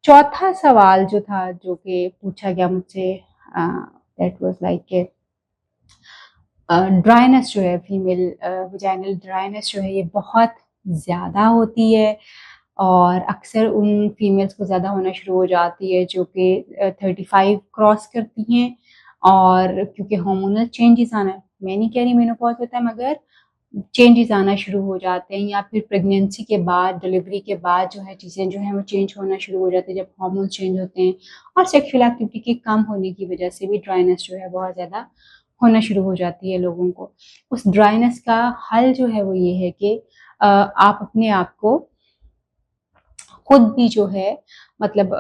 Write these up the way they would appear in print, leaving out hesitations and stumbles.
चौथा सवाल जो था, जो कि पूछा गया मुझसे, दैट वाज़ लाइक ड्राइनेस जो है, फीमेल वजाइनल ड्राइनेस जो है ये बहुत ज़्यादा होती है और अक्सर उन फीमेल्स को ज़्यादा होना शुरू हो जाती है जो कि 35 क्रॉस करती हैं। और क्योंकि हार्मोनल चेंजेस आना, मैं नहीं कह रही मेनोपॉज़ होता है, मगर चेंजेस आना शुरू हो जाते हैं, या फिर प्रेगनेंसी के बाद, डिलीवरी के बाद जो है चीज़ें जो हैं वो चेंज होना शुरू हो जाती है, जब हार्मोन चेंज होते हैं। और सेक्सुअल एक्टिविटी के कम होने की वजह से भी ड्राइनेस जो है बहुत ज़्यादा होना शुरू हो जाती है लोगों को। उस ड्राइनेस का हल जो है वो ये है कि आप अपने आप को खुद भी जो है, मतलब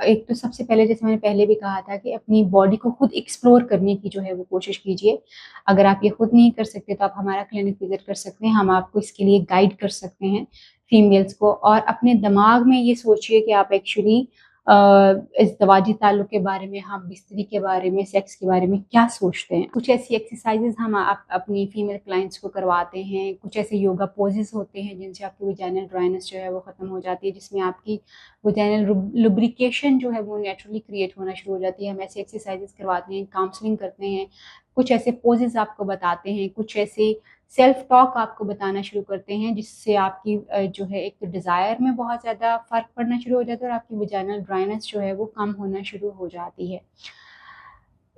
एक तो सबसे पहले, जैसे मैंने पहले भी कहा था, कि अपनी बॉडी को खुद एक्सप्लोर करने की जो है वो कोशिश कीजिए। अगर आप ये खुद नहीं कर सकते तो आप हमारा क्लिनिक विजिट कर सकते हैं, हम आपको इसके लिए गाइड कर सकते हैं फीमेल्स को। और अपने दिमाग में ये सोचिए कि आप एक्चुअली इस दवाजी ताल्लुक के बारे में, हम बिस्तरी के बारे में, सेक्स के बारे में क्या सोचते हैं। कुछ ऐसी एक्सरसाइजेज हम अपनी फीमेल क्लाइंट्स को करवाते हैं, कुछ ऐसे योगा पोजेस होते हैं जिनसे आपकी वजाइनल ड्राइनेस जो है वो ख़त्म हो जाती है, जिसमें आपकी वजाइनल लुब्रिकेशन जो है वो नेचुरली क्रिएट होना शुरू हो जाती है। हम ऐसे एक्सरसाइजेज करवाते हैं, काउंसलिंग करते हैं, कुछ ऐसे पोजेस आपको बताते हैं, कुछ ऐसे सेल्फ टॉक आपको बताना शुरू करते हैं, जिससे आपकी जो है एक तो डिज़ायर में बहुत ज़्यादा फ़र्क पड़ना शुरू हो जाता है और आपकी वजाइनल ड्राइनेस जो है वो कम होना शुरू हो जाती है।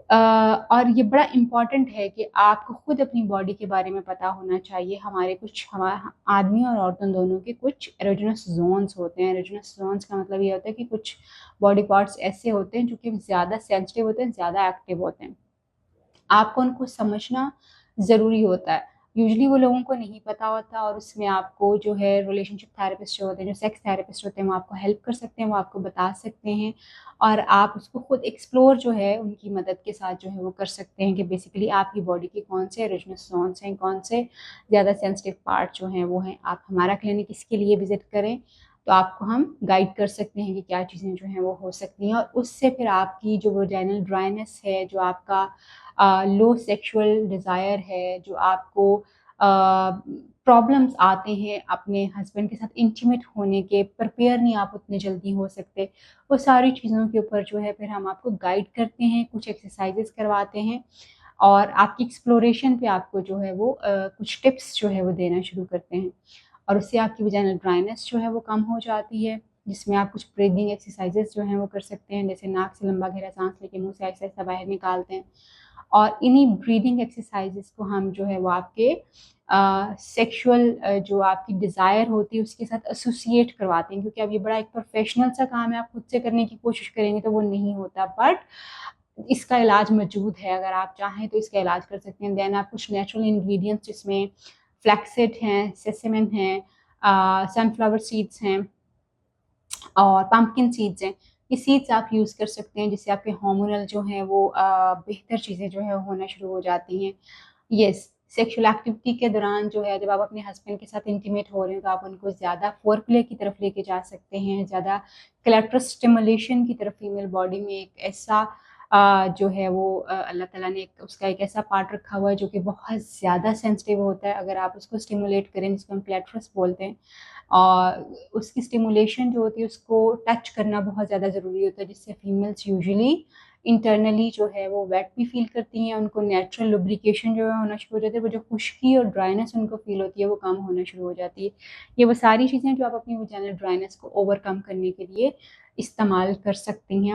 और ये बड़ा इम्पॉर्टेंट है कि आपको खुद अपनी बॉडी के बारे में पता होना चाहिए। हमारे कुछ आदमी और औरतों दोनों के कुछ एरोजेनस ज़ोन्स होते हैं। एरोजेनस ज़ोन्स का मतलब ये होता है कि कुछ बॉडी पार्ट्स ऐसे होते हैं जो कि ज़्यादा सेंसिटिव होते हैं, ज़्यादा एक्टिव होते हैं। आपको उनको समझना ज़रूरी होता है। यूजुअली वो लोगों को नहीं पता होता, और उसमें आपको जो है रिलेशनशिप थेरेपिस्ट जो होते हैं, जो सेक्स थेरेपिस्ट होते हैं, वो आपको हेल्प कर सकते हैं, वो आपको बता सकते हैं, और आप उसको खुद एक्सप्लोर जो है उनकी मदद के साथ जो है वो कर सकते हैं कि बेसिकली आपकी बॉडी के कौन से इरोजेनस ज़ोन्स हैं, कौन से ज़्यादा सेंसिटिव पार्ट जो हैं वो हैं। आप हमारा क्लिनिक इसके लिए विज़िट करें, तो आपको हम गाइड कर सकते हैं कि क्या चीज़ें जो हैं वो हो सकती हैं, और उससे फिर आपकी जो वजाइनल ड्राइनेस है, जो आपका लो सेक्सुअल डिज़ायर है, जो आपको प्रॉब्लम्स आते हैं अपने हस्बैंड के साथ इंटीमेट होने के, प्रिपेयर नहीं आप उतने जल्दी हो सकते, वो सारी चीज़ों के ऊपर जो है फिर हम आपको गाइड करते हैं, कुछ एक्सरसाइजेस करवाते हैं, और आपकी एक्सप्लोरेशन पे आपको जो है वो कुछ टिप्स जो है वो देना शुरू करते हैं, और उससे आपकी वजाइनल ड्राइनेस जो है वो कम हो जाती है। जिसमें आप कुछ ब्रीदिंग एक्सरसाइजेस जो हैं वो कर सकते हैं, जैसे नाक से लंबा गहरा सांस लेके मुँह से आहिस्ता-आहिस्ता बाहर निकालते हैं, और इन्हीं ब्रीदिंग एक्सरसाइजेस को हम जो है वो आपके सेक्सुअल जो आपकी डिज़ायर होती है उसके साथ एसोसिएट करवाते हैं, क्योंकि अब ये बड़ा एक प्रोफेशनल सा काम है, आप खुद से करने की कोशिश करेंगे तो वो नहीं होता, बट इसका इलाज मौजूद है। अगर आप चाहें तो इसका इलाज कर सकते हैं। देन आप कुछ नेचुरल इंग्रेडिएंट्स, जिसमें फ्लैक्ससीड हैं, सेसमन हैं, सनफ्लावर सीड्स हैं और पम्पकिन सीड्स हैं। ये सीड्स आप यूज़ कर सकते हैं, जिससे आपके हार्मोनल जो हैं वो बेहतर चीज़ें जो है होना शुरू हो जाती हैं। येस, सेक्सुअल एक्टिविटी के दौरान जो है, जब आप अपने हस्बैंड के साथ इंटीमेट हो रहे हो, तो आप उनको ज़्यादा फोरप्ले की तरफ लेके जा सकते हैं, ज़्यादा क्लैटरस स्टिमुलेशन की तरफ। फीमेल बॉडी में एक ऐसा जो है वो अल्लाह ताला ने उसका एक ऐसा पार्ट रखा हुआ है जो कि बहुत ज़्यादा सेंसिटिव होता है। अगर आप उसको स्टिमुलेट करें, जिसको हम क्लैटरस बोलते हैं, और उसकी स्टिमुलेशन जो होती है उसको टच करना बहुत ज़्यादा ज़रूरी होता है, जिससे फीमेल्स यूजुअली इंटरनली जो है वो वेट भी फ़ील करती हैं, उनको नेचुरल लुब्रिकेशन जो है होना शुरू हो जाता है, वो जो खुश्की और ड्राइनेस उनको फ़ील होती है वो कम होना शुरू हो जाती है। ये वो सारी चीज़ें जो आप अपनी वजाइनल ड्राइनेस को ओवरकम करने के लिए इस्तेमाल कर सकती हैं।